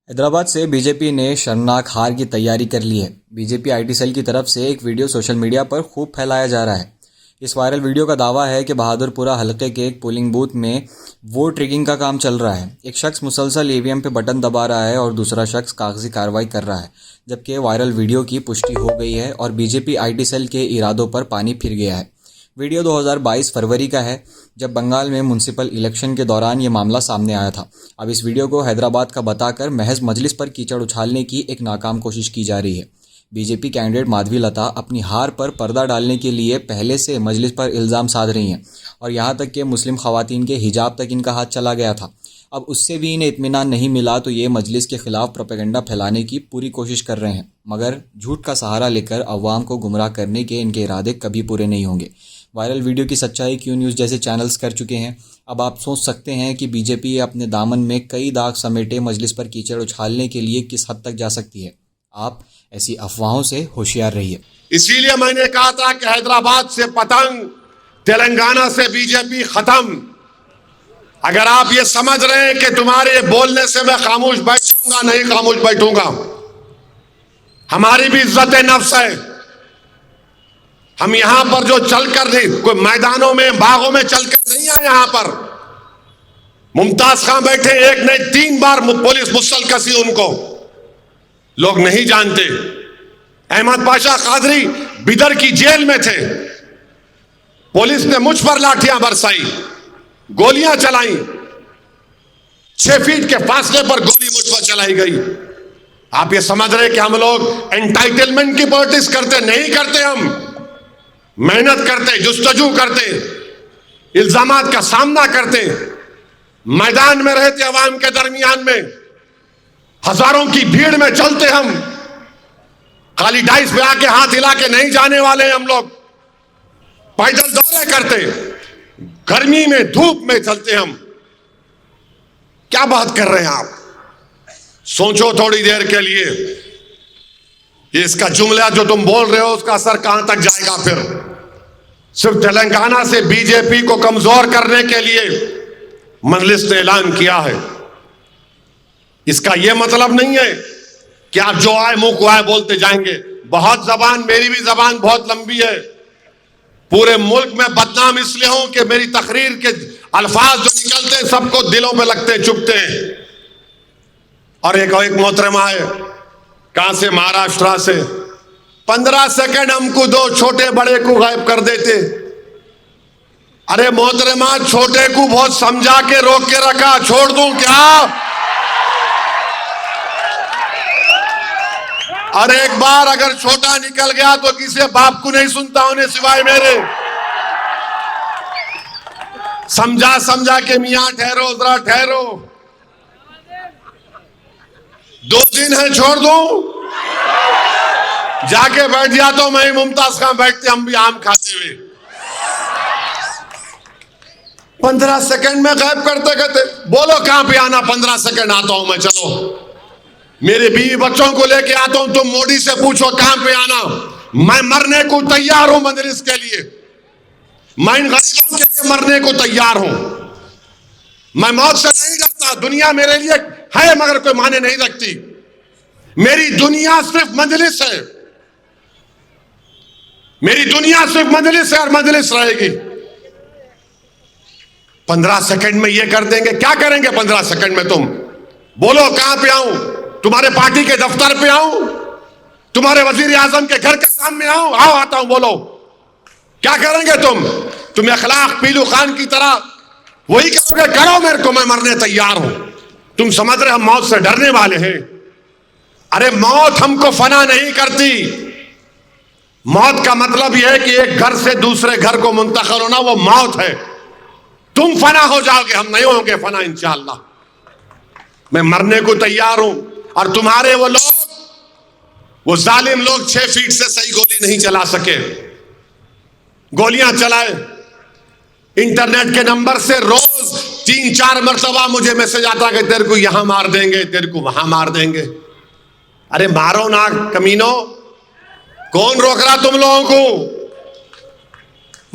हैदराबाद से बीजेपी ने शर्मनाक हार की तैयारी कर ली है। बीजेपी आईटी सेल की तरफ से एक वीडियो सोशल मीडिया पर खूब फैलाया जा रहा है। इस वायरल वीडियो का दावा है कि बहादुरपुरा हलके के एक पोलिंग बूथ में वोट रिगिंग का काम चल रहा है। एक शख्स मुसलसल ईवीएम पे बटन दबा रहा है और दूसरा शख्स कागजी कार्रवाई कर रहा है, जबकि वायरल वीडियो की पुष्टि हो गई है और बीजेपी आईटी सेल के इरादों पर पानी फिर गया है। वीडियो 2022 फरवरी का है, जब बंगाल में म्युनिसिपल इलेक्शन के दौरान ये मामला सामने आया था। अब इस वीडियो को हैदराबाद का बताकर महज मजलिस पर कीचड़ उछालने की एक नाकाम कोशिश की जा रही है। बीजेपी कैंडिडेट माधवी लता अपनी हार पर पर्दा डालने के लिए पहले से मजलिस पर इल्ज़ाम साध रही हैं और यहाँ तक कि मुस्लिम खवातीन के हिजाब तक इनका हाथ चला गया था। अब उससे भी इन्हें इत्मीनान नहीं मिला तो ये मजलिस के खिलाफ प्रोपेगेंडा फैलाने की पूरी कोशिश कर रहे हैं, मगर झूठ का सहारा लेकर अवाम को गुमराह करने के इनके इरादे कभी पूरे नहीं होंगे। वायरल वीडियो की सच्चाई क्यू न्यूज़ जैसे चैनल्स कर चुके हैं। अब आप सोच सकते हैं कि बीजेपी अपने दामन में कई दाग समेटे मजलिस पर कीचड़ उछालने के लिए किस हद तक जा सकती है। आप ऐसी अफवाहों से होशियार रहिए। इसीलिए मैंने कहा था कि हैदराबाद से पतंग, तेलंगाना से बीजेपी खत्म। अगर आप ये समझ रहे हैं कि तुम्हारे बोलने से मैं खामोश बैठ जाऊंगा, नहीं खामोश बैठूंगा। हमारी भी इज्जत नफ्स है। हम यहां पर जो चलकर नहीं, कोई मैदानों में बागों में चलकर नहीं आए। यहां पर मुमताज खान बैठे, एक नहीं 3 बार पुलिस मुसल कसी उनको, लोग नहीं जानते। अहमद पाशा कादरी बिदर की जेल में थे, पुलिस ने मुझ पर लाठियां बरसाई, गोलियां चलाई, 6 फीट के फासले पर गोली मुझ पर चलाई गई। आप ये समझ रहे कि हम लोग एंटाइटलमेंट की पॉलिटिक्स करते? नहीं करते। हम मेहनत करते, जुस्तजू करते, इल्जामात का सामना करते, मैदान में रहते, अवाम के दरमियान में हजारों की भीड़ में चलते। हम खाली डाइस पे आके हाथ हिला के नहीं जाने वाले हैं। हम लोग पैदल दौरे करते, गर्मी में धूप में चलते। हम क्या बात कर रहे हैं आप? सोचो थोड़ी देर के लिए, ये इसका जुमला जो तुम बोल रहे हो उसका असर कहां तक जाएगा? फिर सिर्फ तेलंगाना से बीजेपी को कमजोर करने के लिए मजलिस ने ऐलान किया है। इसका यह मतलब नहीं है कि आप जो आए मुंह को आए बोलते जाएंगे। बहुत जबान, मेरी भी जबान बहुत लंबी है। पूरे मुल्क में बदनाम इसलिए हूं कि मेरी तकरीर के अल्फाज जो निकलते हैं सबको दिलों में लगते, चुभते हैं। और एक मोहतरमा है, कहां से? महाराष्ट्र से। 15 सेकंड हमको दो, छोटे बड़े को गायब कर देते। अरे मोहतरमा, छोटे को बहुत समझा के रोक के रखा, छोड़ दूं क्या? और एक बार अगर छोटा निकल गया तो किसी बाप को नहीं सुनता उन्हें सिवाय मेरे। समझा समझा के मियां ठहरो, जरा ठहरो, 2 दिन है, छोड़ दूं? जाके बैठ जा तो मैं मुमताज खान बैठते, हम भी आम खाते हुए। 15 सेकंड में गायब करते कहते, बोलो कहां पे आना? 15 सेकंड आता हूं मैं, चलो। मेरे बीवी बच्चों को लेके आता हूं, तुम मोदी से पूछो कहां पे आना। मैं मरने को तैयार हूं मजलिस के लिए, मैं इन गरीबों के लिए मरने को तैयार हूं। मैं मौत से नहीं डरता। दुनिया मेरे लिए है मगर कोई माने नहीं रखती। मेरी दुनिया सिर्फ मजलिस है, मेरी दुनिया सिर्फ मजलिस है और मजलिस रहेगी। 15 सेकंड में ये कर देंगे, क्या करेंगे 15 सेकंड में? तुम बोलो कहां पे आऊं? तुम्हारे पार्टी के दफ्तर पे आऊं? तुम्हारे वजीर आजम के घर के सामने आऊं? आओ, आता हूं, बोलो क्या करेंगे तुम? तुम अखलाक पीलू खान की तरह वही करोगे? करो, मेरे को, मैं मरने तैयार हूं। तुम समझ रहे हम मौत से डरने वाले हैं? अरे मौत हमको फना नहीं करती। मौत का मतलब यह है कि एक घर से दूसरे घर को मुंतकिल होना, वो मौत है। तुम फना हो जाओगे, हम नहीं होंगे फना इंशाअल्लाह। मैं मरने को तैयार हूं। और तुम्हारे वो लोग, वो जालिम लोग 6 फीट से सही गोली नहीं चला सके, गोलियां चलाए। इंटरनेट के नंबर से रोज 3-4 मरतबा मुझे मैसेज आता कि तेरे को यहां मार देंगे, तेरे को वहां मार देंगे। अरे मारो ना कमीनो, कौन रोक रहा तुम लोगों को?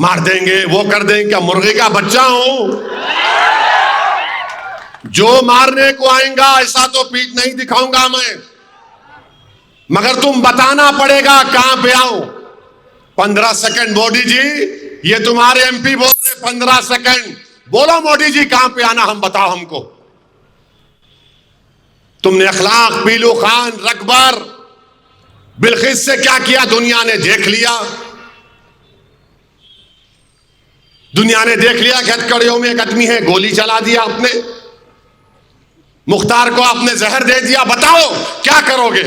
मार देंगे, वो कर देंगे। क्या मुर्गे का बच्चा हूं? जो मारने को आएगा ऐसा तो पीठ नहीं दिखाऊंगा मैं, मगर तुम बताना पड़ेगा कहां पे आओ। 15 सेकंड मोदी जी, ये तुम्हारे एमपी बोल रहे 15 सेकंड, बोलो मोदी जी कहां पे आना, हम बताओ हमको। तुमने अखलाक, पीलू खान, रकबर, बिल्किस से क्या किया दुनिया ने देख लिया। दुनिया ने देख लिया कि हथकड़ियों में एक आदमी है, गोली चला दिया आपने, मुख्तार को आपने जहर दे दिया, बताओ क्या करोगे।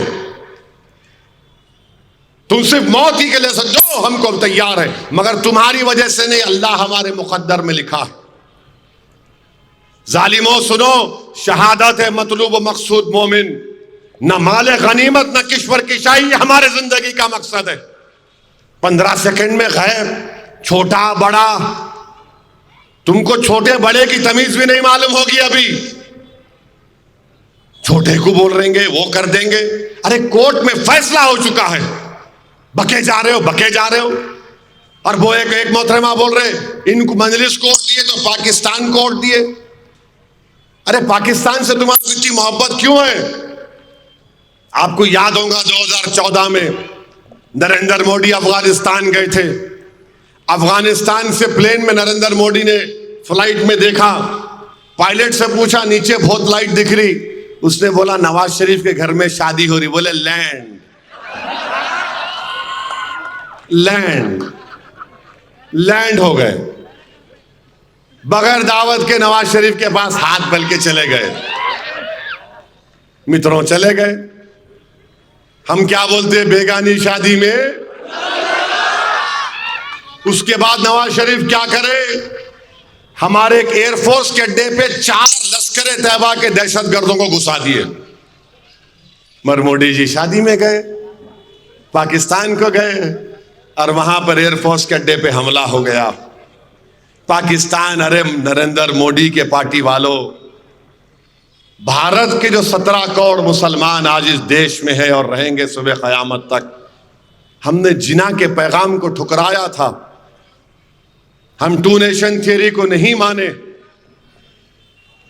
तुम सिर्फ मौत ही के लिए समझो, हमको तैयार है, मगर तुम्हारी वजह से नहीं, अल्लाह हमारे मुकद्दर में लिखा है। जालिमों सुनो, शहादत है मतलूब व मकसूद मोमिन, न माल गनीमत न किश्वर की शाही हमारे जिंदगी का मकसद है। 15 सेकंड में गैर, छोटा बड़ा, तुमको छोटे बड़े की तमीज भी नहीं मालूम होगी अभी। छोटे को बोल रहेंगे वो कर देंगे, अरे कोर्ट में फैसला हो चुका है, बके जा रहे हो, बके जा रहे हो। और वो एक मोहतरमा बोल रहे इनको मजलिस कोर्ट दिए तो पाकिस्तान कोर्ट दिए। अरे पाकिस्तान से तुम्हारी इतनी मोहब्बत क्यों है। आपको याद होगा 2014 में नरेंद्र मोदी अफगानिस्तान गए थे। अफगानिस्तान से प्लेन में नरेंद्र मोदी ने फ्लाइट में देखा, पायलट से पूछा नीचे बहुत लाइट दिख रही, उसने बोला नवाज शरीफ के घर में शादी हो रही। बोले लैंड लैंड लैंड हो गए, बगैर दावत के नवाज शरीफ के पास हाथ बल के चले गए। मित्रों चले गए। हम क्या बोलते हैं बेगानी शादी में। उसके बाद नवाज शरीफ क्या करे, हमारे एक एयरफोर्स के अड्डे पे 4 लश्कर तैयबा के दहशतगर्दों को घुसा दिए। मगर मोदी जी शादी में गए, पाकिस्तान को गए, और वहां पर एयरफोर्स के अड्डे पे हमला हो गया। पाकिस्तान, अरे नरेंद्र मोदी के पार्टी वालों, भारत के जो 17 करोड़ मुसलमान आज इस देश में है और रहेंगे सुबह क़यामत तक, हमने जिना के पैगाम को ठुकराया था। हम 2 नेशन थियरी को नहीं माने।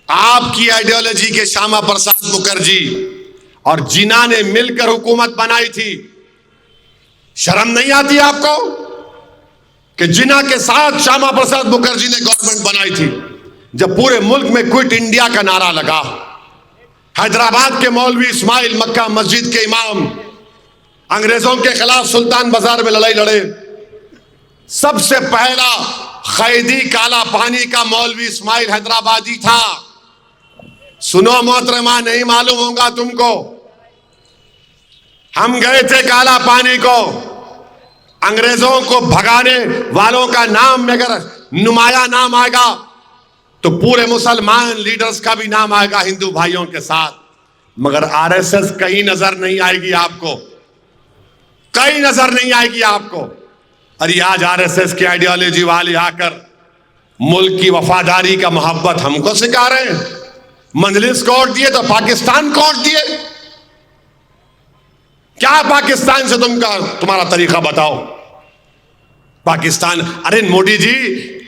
आपकी आइडियोलॉजी के श्यामा प्रसाद मुखर्जी और जिना ने मिलकर हुकूमत बनाई थी। शर्म नहीं आती आपको कि जिना के साथ श्यामा प्रसाद मुखर्जी ने गवर्नमेंट बनाई थी, जब पूरे मुल्क में क्विट इंडिया का नारा लगा। हैदराबाद के मौलवी इस्माइल मक्का मस्जिद के इमाम अंग्रेजों के खिलाफ सुल्तान बाजार में लड़ाई लड़े। सबसे पहला कैदी काला पानी का मौलवी इस्माइल हैदराबादी था। सुनो मोहतरमा, नहीं मालूम होगा तुमको, हम गए थे काला पानी को। अंग्रेजों को भगाने वालों का नाम में अगर नुमाया नाम आएगा तो पूरे मुसलमान लीडर्स का भी नाम आएगा हिंदू भाइयों के साथ, मगर आरएसएस कहीं नजर नहीं आएगी आपको, कहीं नजर नहीं आएगी आपको। अरे आज आरएसएस की आइडियोलॉजी वाले आकर मुल्क की वफादारी का मोहब्बत हमको सिखा रहे हैं। मजलिस कोर्ट दिए तो पाकिस्तान कोर्ट दिए। क्या पाकिस्तान से तुम्हारा तरीका बताओ। पाकिस्तान, अरे मोदी जी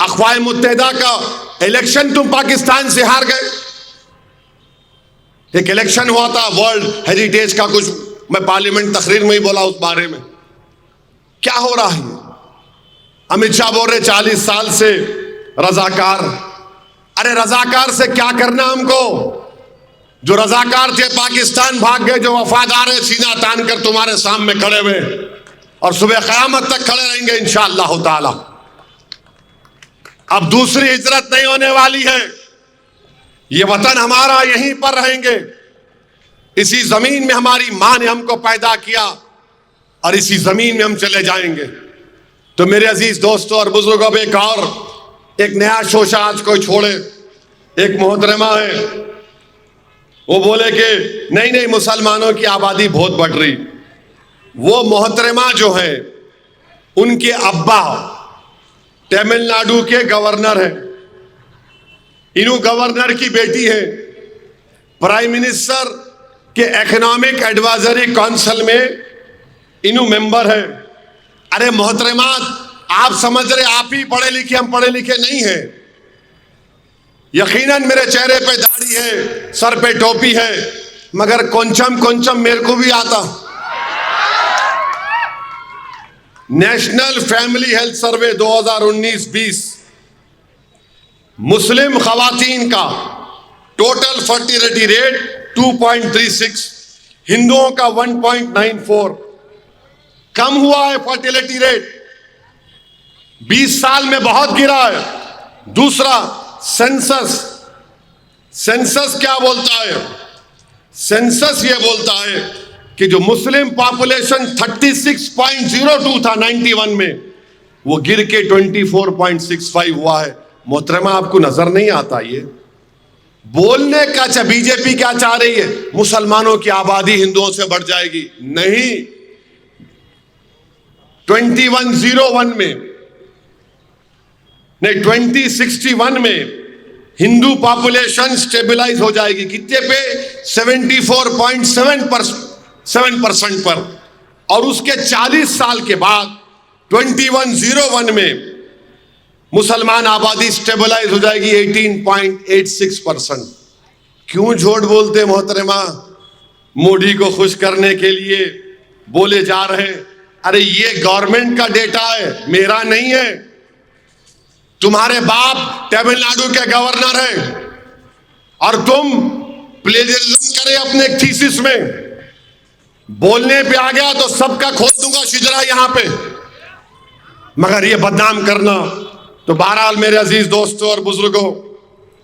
अक़वाम मुत्तहिदा का इलेक्शन तुम पाकिस्तान से हार गए। एक इलेक्शन हुआ था वर्ल्ड हेरिटेज का, कुछ मैं पार्लियामेंट तकरीर में ही बोला उस बारे में। क्या हो रहा है। अमित शाह बोल रहे 40 साल से रजाकार। अरे रजाकार से क्या करना हमको। जो रजाकार थे पाकिस्तान भाग गए, जो वफादार है सीना तान कर तुम्हारे सामने खड़े हुए और सुबह क़यामत तक खड़े रहेंगे इंशाअल्लाह ताला। अब दूसरी हिजरत नहीं होने वाली है। ये वतन हमारा, यहीं पर रहेंगे। इसी जमीन में हमारी मां ने हमको पैदा किया और इसी जमीन में हम चले जाएंगे। तो मेरे अजीज दोस्तों और बुजुर्गों, एक नया शोशा आज कोई छोड़े। एक मोहतरमा है, वो बोले कि नहीं मुसलमानों की आबादी बहुत बढ़ रही। वो मोहतरमा जो है, उनके अब्बा तमिलनाडु के गवर्नर हैं। इन्हू गवर्नर की बेटी है, प्राइम मिनिस्टर के इकोनॉमिक एडवाइजरी काउंसिल में इन्हू मेंबर है। अरे मोहतरमा, आप समझ रहे आप ही पढ़े लिखे, हम पढ़े लिखे नहीं हैं। यकीनन मेरे चेहरे पे दाढ़ी है, सर पे टोपी है, मगर कोंचम मेरे को भी आता। नेशनल फैमिली हेल्थ सर्वे 2019-20 मुस्लिम खवातीन का टोटल फर्टिलिटी रेट 2.36, हिंदुओं का 1.94, कम हुआ है फर्टिलिटी रेट, 20 साल में बहुत गिरा है। दूसरा, सेंसस क्या बोलता है? सेंसस ये बोलता है कि जो मुस्लिम पॉपुलेशन 36.02 था 91 में, वो गिर के 24.65 हुआ है। मोहतरमा, आपको नजर नहीं आता ये? बोलने का अच्छा, बीजेपी क्या चाह रही है? मुसलमानों की आबादी हिंदुओं से बढ़ जाएगी। नहीं, 2101 में नहीं 2061 में हिंदू पॉपुलेशन स्टेबलाइज हो जाएगी। कितने पे? 74.7% पर। और उसके 40 साल के बाद 2101 में मुसलमान आबादी स्टेबलाइज हो जाएगी 18.86%। क्यों झूठ बोलते मोहतरमा? मोदी को खुश करने के लिए बोले जा रहे हैं। अरे ये गवर्नमेंट का डेटा है, मेरा नहीं है। तुम्हारे बाप तमिलनाडु के गवर्नर हैं और तुम प्लेजरिज्म करे अपने थीसिस में। बोलने पे आ गया तो सबका खोल दूंगा शिजरा यहां पे, मगर ये बदनाम करना। तो बहरहाल मेरे अजीज दोस्तों और बुजुर्गों,